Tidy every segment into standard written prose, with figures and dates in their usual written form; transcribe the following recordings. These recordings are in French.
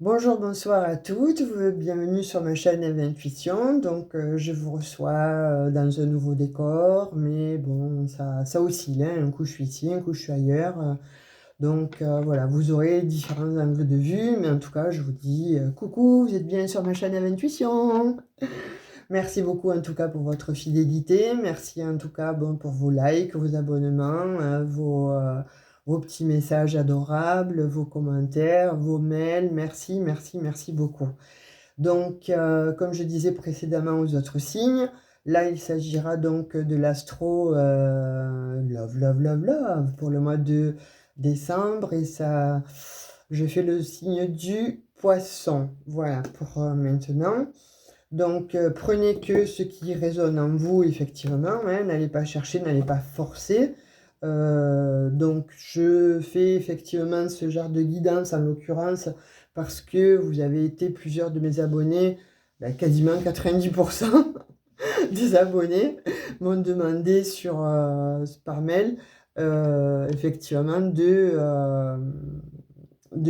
Bonjour, bonsoir à toutes, bienvenue sur ma chaîne Eve Intuition. Donc, je vous reçois dans un nouveau décor, mais bon, ça oscille, hein. Un coup je suis ici, un coup je suis ailleurs. Donc, voilà, vous aurez différents angles de vue, mais en tout cas, je vous dis coucou, vous êtes bien sur ma chaîne Eve Intuition. Merci beaucoup en tout cas pour votre fidélité. Merci en tout cas bon, pour vos likes, vos abonnements, vos petits messages adorables, vos commentaires, vos mails. Merci, merci, merci beaucoup. Donc, comme je disais précédemment aux autres signes, là il s'agira donc de l'astro Love, Love, Love, Love pour le mois de décembre. Et ça, je fais le signe du poisson. Voilà pour maintenant. Donc, prenez que ce qui résonne en vous, effectivement, hein, n'allez pas chercher, n'allez pas forcer. Donc, je fais effectivement ce genre de guidance, en l'occurrence, parce que vous avez été plusieurs de mes abonnés, quasiment 90% des abonnés m'ont demandé par mail, effectivement, de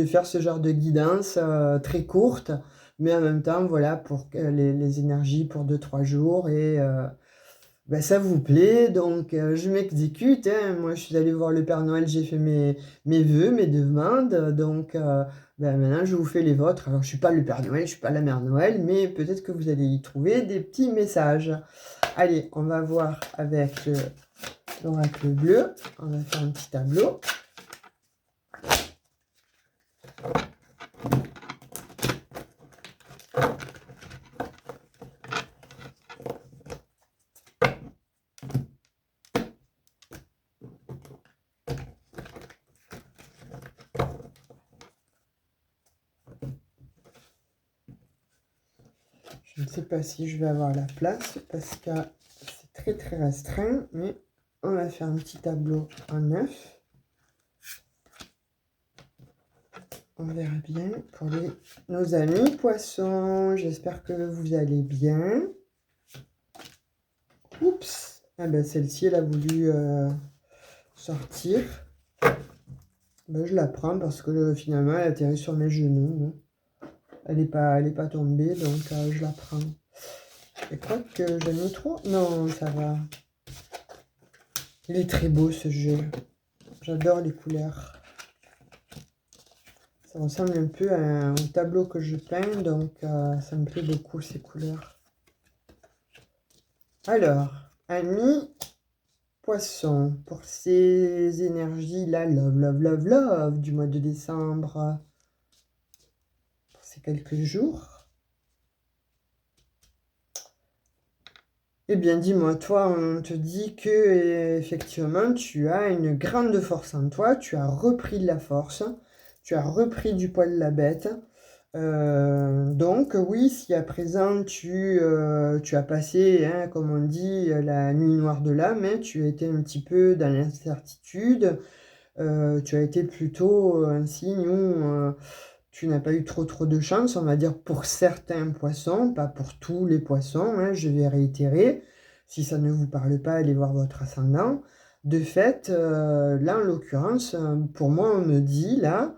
faire ce genre de guidance très courte, mais en même temps, voilà, pour les énergies pour 2 3 jours. Et ça vous plaît, donc je m'exécute, hein. Moi, je suis allée voir le Père Noël, j'ai fait mes vœux, mes demandes, donc maintenant, je vous fais les vôtres. Alors, je suis pas le Père Noël, je suis pas la Mère Noël, mais peut-être que vous allez y trouver des petits messages. Allez, on va voir avec l'oracle bleu. On va faire un petit tableau. Je ne sais pas si je vais avoir la place parce que c'est très très restreint, mais on va faire un petit tableau en 9. On verra bien pour nos amis poissons. J'espère que vous allez bien. Oups, ah ben celle-ci elle a voulu sortir. Ben, je la prends parce que finalement elle atterrit sur mes genoux, hein. Elle est pas tombée, donc je la prends. Je crois que j'en ai trop. Non, ça va. Il est très beau ce jeu. J'adore les couleurs. Ça ressemble un peu à un tableau que je peins, donc ça me plaît beaucoup ces couleurs. Alors, amis poissons, pour ces énergies-là, love, love, love, love, du mois de décembre, pour ces quelques jours. Eh bien, dis-moi, toi, on te dit que effectivement, tu as une grande force en toi, tu as repris de la force, tu as repris du poil de la bête. Donc, oui, si à présent tu as passé, hein, comme on dit, la nuit noire de l'âme, hein, tu as été un petit peu dans l'incertitude, tu as été plutôt un signe où tu n'as pas eu trop de chance, on va dire, pour certains poissons, pas pour tous les poissons, hein, je vais réitérer. Si ça ne vous parle pas, allez voir votre ascendant. De fait, là, en l'occurrence, pour moi, on me dit, là,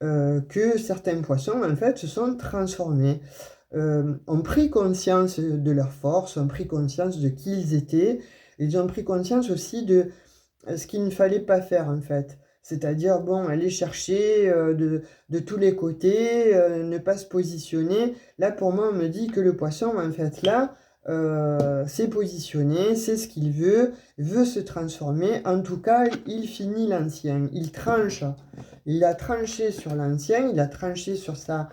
que certains poissons, en fait, se sont transformés, ont pris conscience de leur force, ont pris conscience de qui ils étaient. Ils ont pris conscience aussi de ce qu'il ne fallait pas faire, en fait. C'est-à-dire, bon, aller chercher de tous les côtés, ne pas se positionner. Là, pour moi, on me dit que le poisson, en fait, là, s'est positionné, c'est ce qu'il veut se transformer. En tout cas, il finit l'ancien, il tranche. Il a tranché sur l'ancien, il a tranché sur sa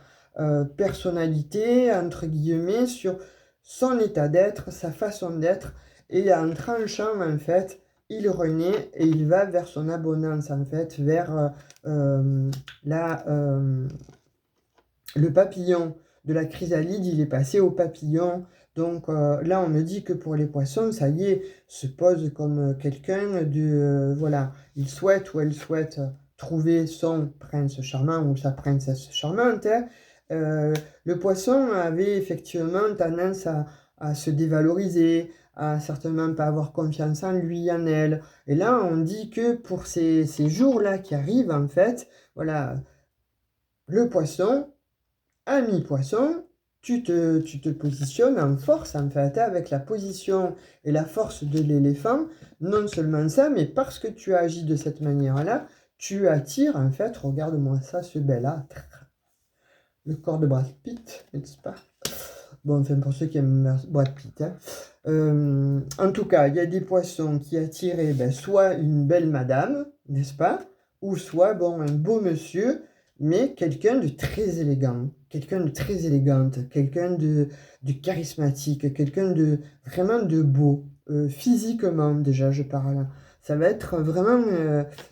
personnalité, entre guillemets, sur son état d'être, sa façon d'être. Et en tranchant, en fait, il renaît et il va vers son abondance, en fait, vers la, le papillon de la chrysalide, il est passé au papillon. Donc là, on me dit que pour les poissons, ça y est, se pose comme quelqu'un de... voilà, il souhaite ou elle souhaite trouver son prince charmant ou sa princesse charmante, hein. Le poisson avait effectivement tendance à se dévaloriser, à certainement pas avoir confiance en lui, en elle. Et là, on dit que pour ces jours-là qui arrivent, en fait, voilà, le poisson Ami poisson, tu te positionnes en force, en fait, avec la position et la force de l'éléphant. Non seulement ça, mais parce que tu agis de cette manière-là, tu attires, en fait, regarde-moi ça, ce bel-âtre. Le corps de Brad Pitt, n'est-ce pas? Bon, enfin, pour ceux qui aiment Brad Pitt, hein. En tout cas, il y a des poissons qui attiraient ben, soit une belle madame, n'est-ce pas? Ou soit, bon, un beau monsieur, mais quelqu'un de très élégant, quelqu'un de très élégante, quelqu'un de charismatique, quelqu'un de vraiment de beau, physiquement déjà, je parle. Ça va être vraiment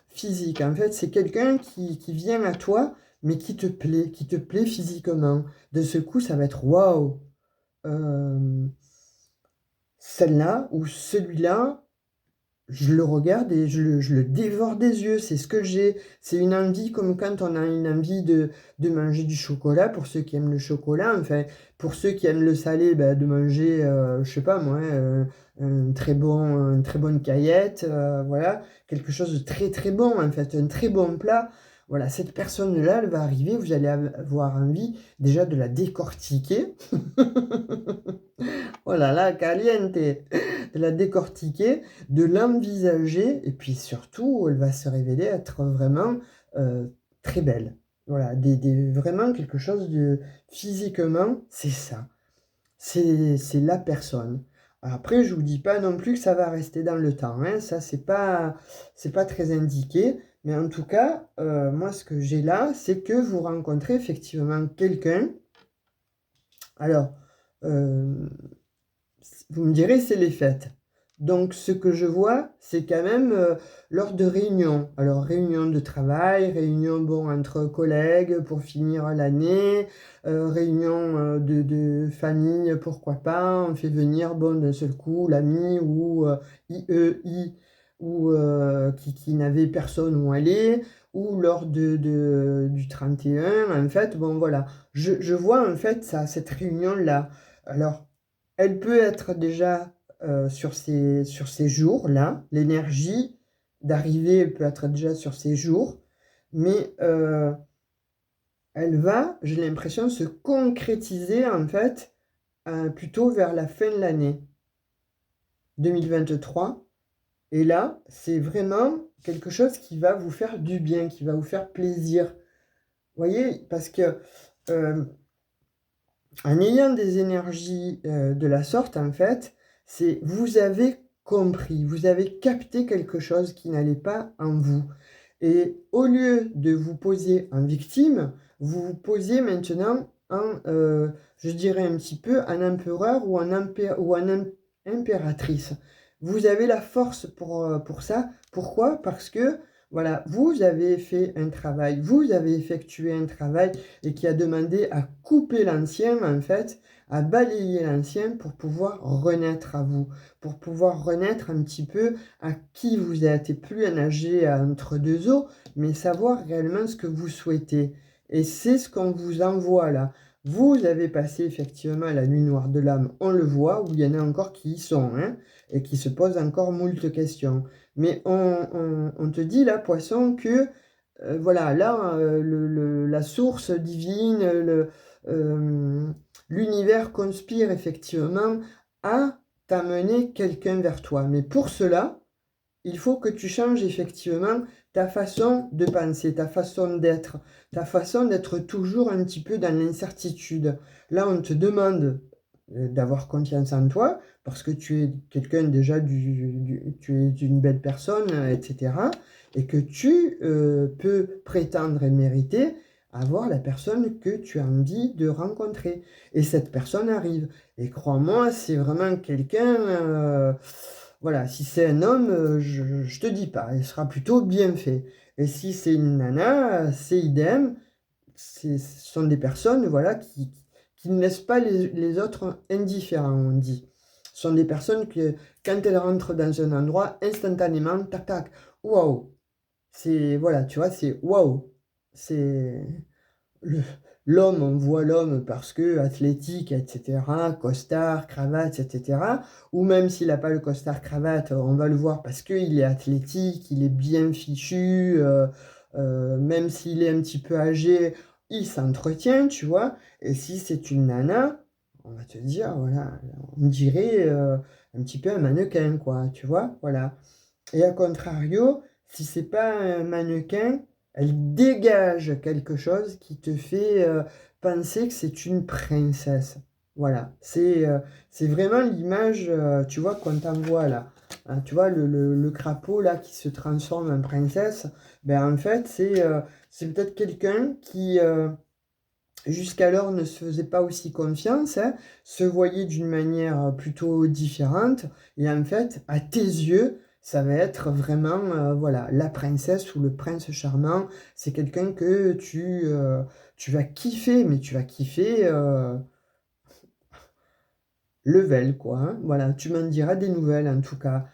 physique. En fait, c'est quelqu'un qui vient à toi, mais qui te plaît physiquement. De ce coup, ça va être waouh! Celle-là ou celui-là, je le regarde et je le dévore des yeux. C'est ce que j'ai. C'est une envie comme quand on a une envie de manger du chocolat, pour ceux qui aiment le chocolat. Enfin, pour ceux qui aiment le salé, ben, de manger, je sais pas moi, une très bonne caillette, voilà. Quelque chose de très très bon, en fait, un très bon plat. Voilà, cette personne-là, elle va arriver, vous allez avoir envie déjà de la décortiquer. Oh là là, caliente! De la décortiquer, de l'envisager, et puis surtout, elle va se révéler être vraiment très belle. Voilà, vraiment quelque chose de physiquement, c'est ça. C'est la personne. Après, je vous dis pas non plus que ça va rester dans le temps, hein. Ça, c'est pas très indiqué. Mais en tout cas, moi, ce que j'ai là, c'est que vous rencontrez effectivement quelqu'un. Alors, euh, vous me direz, c'est les fêtes. Donc, ce que je vois, c'est quand même lors de réunions. Alors, réunion de travail, réunion bon, entre collègues pour finir l'année, réunion de famille, pourquoi pas. On fait venir, bon, d'un seul coup, l'ami ou IEI ou qui n'avait personne où aller, ou lors du 31. En fait, bon, voilà. Je vois, en fait, ça, cette réunion-là. Alors, elle peut être déjà sur ces jours-là. L'énergie d'arriver peut être déjà sur ces jours, mais elle va, j'ai l'impression, se concrétiser en fait plutôt vers la fin de l'année 2023. Et là, c'est vraiment quelque chose qui va vous faire du bien, qui va vous faire plaisir. Vous voyez, parce que en ayant des énergies de la sorte, en fait, c'est vous avez compris, vous avez capté quelque chose qui n'allait pas en vous. Et au lieu de vous poser en victime, vous vous posez maintenant en, je dirais un petit peu, en empereur ou en impératrice. Vous avez la force pour ça. Pourquoi? Parce que, voilà, vous avez fait un travail, vous avez effectué un travail et qui a demandé à couper l'ancien, en fait, à balayer l'ancien pour pouvoir renaître à vous, pour pouvoir renaître un petit peu à qui vous êtes, et plus à nager entre deux eaux, mais savoir réellement ce que vous souhaitez. Et c'est ce qu'on vous envoie là. Vous avez passé effectivement la nuit noire de l'âme, on le voit, où il y en a encore qui y sont, hein, et qui se posent encore moult questions. Mais on te dit là, poisson, que voilà, là, la source divine, euh, l'univers conspire effectivement à t'amener quelqu'un vers toi. Mais pour cela, il faut que tu changes effectivement ta façon de penser, ta façon d'être toujours un petit peu dans l'incertitude. Là, on te demande d'avoir confiance en toi, parce que tu es quelqu'un déjà, tu es une belle personne, etc. Et que tu peux prétendre et mériter avoir la personne que tu as envie de rencontrer. Et cette personne arrive. Et crois-moi, c'est vraiment quelqu'un... voilà, si c'est un homme, je te dis pas, il sera plutôt bien fait. Et si c'est une nana, c'est idem. Ce sont des personnes, voilà, qui ne laissent pas les autres indifférents, on dit. Ce sont des personnes que, quand elles rentrent dans un endroit, instantanément, tac, tac, waouh. C'est, voilà, tu vois, c'est waouh. C'est le- l'homme, on voit l'homme parce que athlétique, etc., costard, cravate, etc. Ou même s'il n'a pas le costard, cravate, on va le voir parce qu'il est athlétique, il est bien fichu, même s'il est un petit peu âgé, il s'entretient, tu vois. Et si c'est une nana, on va te dire, voilà, on dirait un petit peu un mannequin, quoi, tu vois, voilà. Et à contrario, si c'est pas un mannequin, elle dégage quelque chose qui te fait penser que c'est une princesse. Voilà, c'est vraiment l'image, tu vois, qu'on t'envoie là. Hein, tu vois, le crapaud là qui se transforme en princesse, ben en fait, c'est peut-être quelqu'un qui, jusqu'alors ne se faisait pas aussi confiance, hein, se voyait d'une manière plutôt différente, et en fait, à tes yeux, ça va être vraiment voilà, la princesse ou le prince charmant. C'est quelqu'un que tu vas kiffer, mais tu vas kiffer level, quoi. Hein. Voilà, tu m'en diras des nouvelles en tout cas.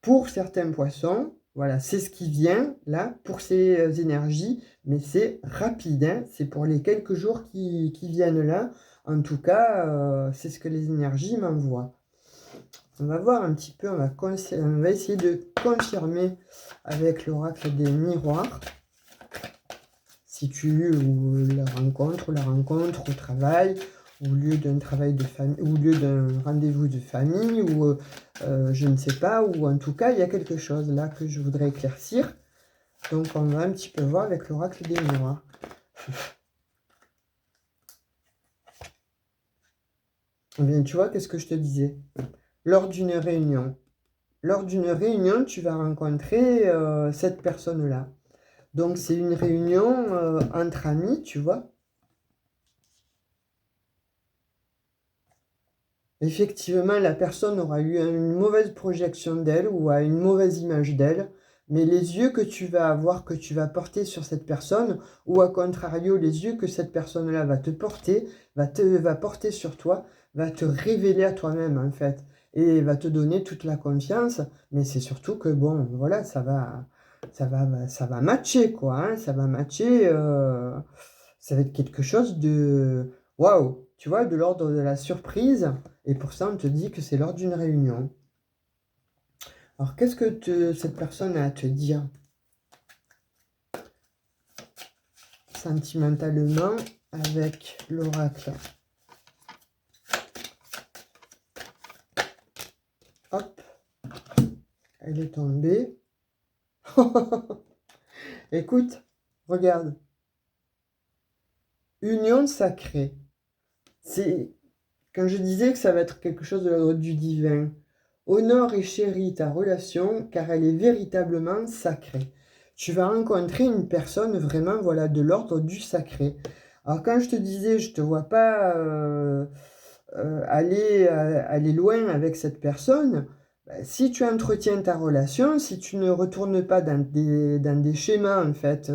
Pour certains poissons, voilà, c'est ce qui vient là pour ces énergies, mais c'est rapide, hein, c'est pour les quelques jours qui viennent là. En tout cas, c'est ce que les énergies m'envoient. On va voir un petit peu, on va essayer de confirmer avec l'oracle des miroirs. Si tu ou la rencontre au travail, au lieu d'un travail de famille, au lieu d'un rendez-vous de famille, ou je ne sais pas, ou en tout cas, il y a quelque chose là que je voudrais éclaircir. Donc, on va un petit peu voir avec l'oracle des miroirs. Eh bien, tu vois, qu'est-ce que je te disais? Lors d'une réunion. Lors d'une réunion, tu vas rencontrer cette personne-là. Donc, c'est une réunion entre amis, tu vois. Effectivement, la personne aura eu une mauvaise projection d'elle ou a une mauvaise image d'elle, mais les yeux que tu vas avoir, que tu vas porter sur cette personne, ou à contrario, les yeux que cette personne-là va te porter, va porter sur toi, va te révéler à toi-même en fait, et va te donner toute la confiance, mais c'est surtout que bon, voilà, ça va matcher quoi, hein, ça va matcher, ça va être quelque chose de waouh, tu vois, de l'ordre de la surprise. Et pour ça, on te dit que c'est lors d'une réunion. Alors, qu'est-ce que cette personne a à te dire sentimentalement avec l'oracle? Hop, elle est tombée. Écoute, regarde. Union sacrée. C'est quand je disais que ça va être quelque chose de l'ordre du divin. Honore et chéris ta relation car elle est véritablement sacrée. Tu vas rencontrer une personne vraiment voilà, de l'ordre du sacré. Alors quand je te disais, je ne te vois pas aller loin avec cette personne, bah, si tu entretiens ta relation, si tu ne retournes pas dans des schémas en fait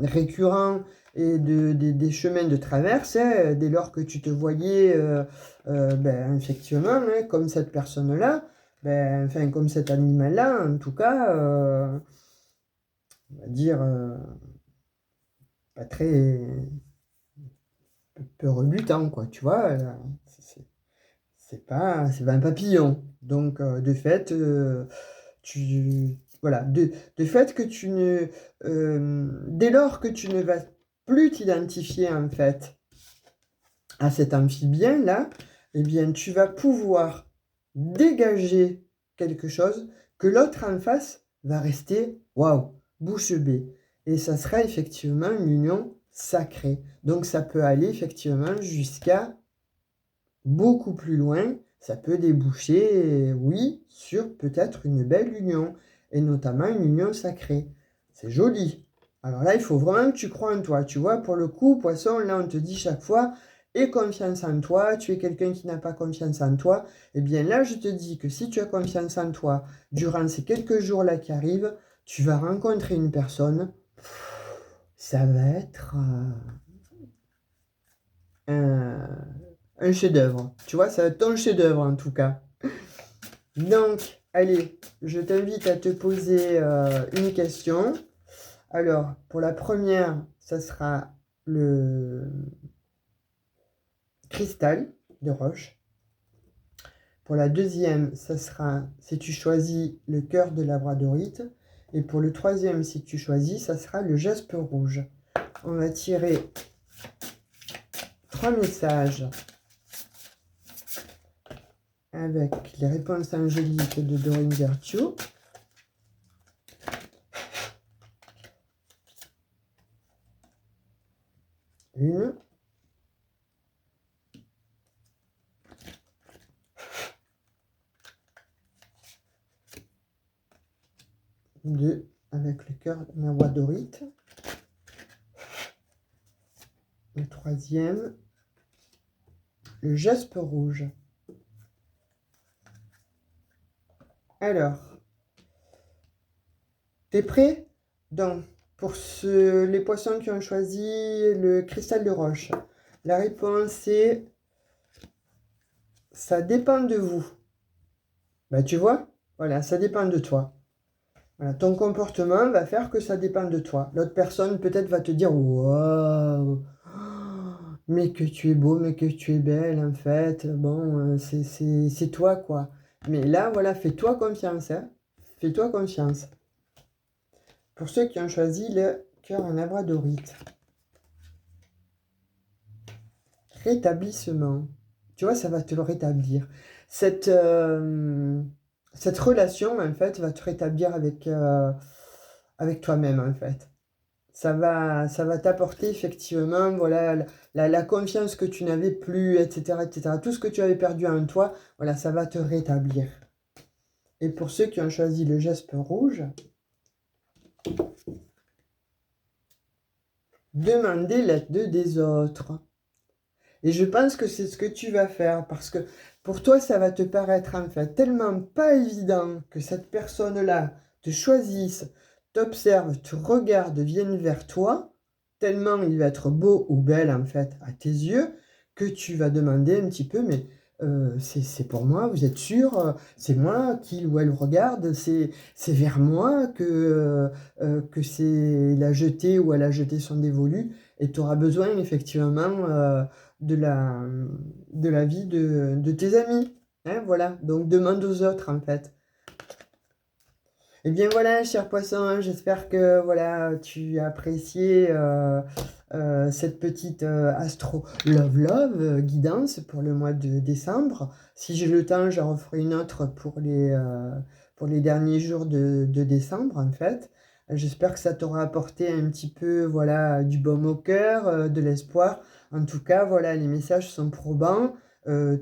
récurrents et des chemins de traverse, hein, dès lors que tu te voyais ben, effectivement hein, comme cette personne-là, ben, enfin comme cet animal-là, en tout cas, on va dire pas très peu rebutant, quoi, tu vois, c'est pas un papillon. Donc, de fait, voilà, de fait que tu ne, dès lors que tu ne vas plus t'identifier en fait à cet amphibien-là, eh bien, tu vas pouvoir dégager quelque chose que l'autre en face va rester, waouh, bouche bée. Et ça sera effectivement une union sacrée. Donc, ça peut aller effectivement jusqu'à beaucoup plus loin. Ça peut déboucher, oui, sur peut-être une belle union, et notamment une union sacrée. C'est joli. Alors là, il faut vraiment que tu crois en toi. Tu vois, pour le coup, poisson, là, on te dit chaque fois, aie confiance en toi. Tu es quelqu'un qui n'a pas confiance en toi. Eh bien là, je te dis que si tu as confiance en toi, durant ces quelques jours-là qui arrivent, tu vas rencontrer une personne. Ça va être un chef-d'œuvre. Tu vois, ça va être ton chef-d'œuvre en tout cas. Donc, allez, je t'invite à te poser une question. Alors, pour la première, ça sera le cristal de roche. Pour la deuxième, ça sera si tu choisis le cœur de labradorite. Et pour le troisième, si tu choisis, ça sera le jaspe rouge. on va tirer 3 messages avec les réponses angéliques de Doreen Virtue. Une. Deux, avec le cœur de ma Dorite. Le troisième, le jaspe rouge. Alors, t'es prêt? Donc, pour les poissons qui ont choisi le cristal de roche, la réponse est ça dépend de vous. Bah, tu vois, voilà, ça dépend de toi. Voilà, ton comportement va faire que ça dépend de toi. L'autre personne peut-être va te dire waouh, mais que tu es beau, mais que tu es belle en fait. Bon, c'est toi quoi. Mais là, voilà, fais-toi confiance. Hein. Fais-toi confiance. Pour ceux qui ont choisi le cœur en labradorite. Rétablissement. Tu vois, ça va te le rétablir. Cette relation, en fait, va te rétablir avec toi-même, en fait. Ça va t'apporter, effectivement, voilà, la confiance que tu n'avais plus, etc., etc. Tout ce que tu avais perdu en toi, voilà, ça va te rétablir. Et pour ceux qui ont choisi le jaspe rouge, demandez l'aide des autres. Et je pense que c'est ce que tu vas faire parce que pour toi, ça va te paraître en fait tellement pas évident que cette personne-là te choisisse, t'observe, te regarde, vienne vers toi, tellement il va être beau ou belle en fait à tes yeux, que tu vas demander un petit peu, mais c'est pour moi, vous êtes sûr, c'est moi qu'il ou elle regarde, c'est vers moi que c'est la jetée ou elle a jeté son dévolu, et tu auras besoin effectivement de la vie de tes amis. Hein, voilà, donc demande aux autres en fait. Et bien voilà, cher poisson, j'espère que voilà, tu as apprécié cette petite astro love guidance pour le mois de décembre. Si j'ai le temps, j'en referai une autre pour les derniers jours de décembre en fait. J'espère que ça t'aura apporté un petit peu voilà, du baume au cœur, de l'espoir. En tout cas, voilà, les messages sont probants.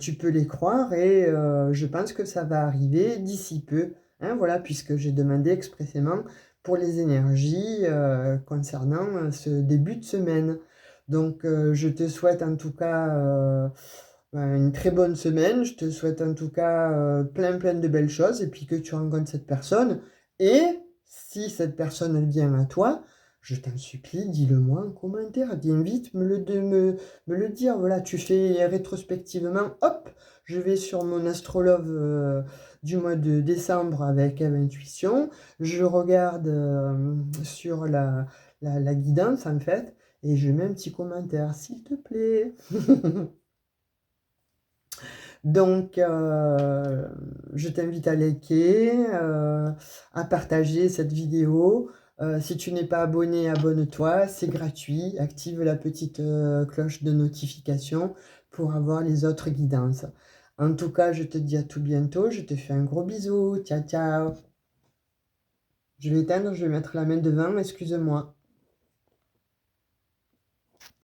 Tu peux les croire et je pense que ça va arriver d'ici peu. Hein, voilà, puisque j'ai demandé expressément pour les énergies concernant ce début de semaine. Donc, je te souhaite en tout cas une très bonne semaine. Je te souhaite en tout cas plein de belles choses et puis que tu rencontres cette personne. Et si cette personne elle vient à toi, je t'en supplie, dis-le-moi en commentaire. Viens vite me le dire. Voilà, tu fais rétrospectivement, hop, je vais sur mon astrologue du mois de décembre avec Intuition. Je regarde sur la guidance en fait et je mets un petit commentaire, s'il te plaît. Donc, je t'invite à liker, à partager cette vidéo. Si tu n'es pas abonné, abonne-toi, c'est gratuit. Active la petite cloche de notification pour avoir les autres guidances. En tout cas, je te dis à tout bientôt. Je te fais un gros bisou. Ciao, ciao. Je vais éteindre, je vais mettre la main devant, excuse-moi.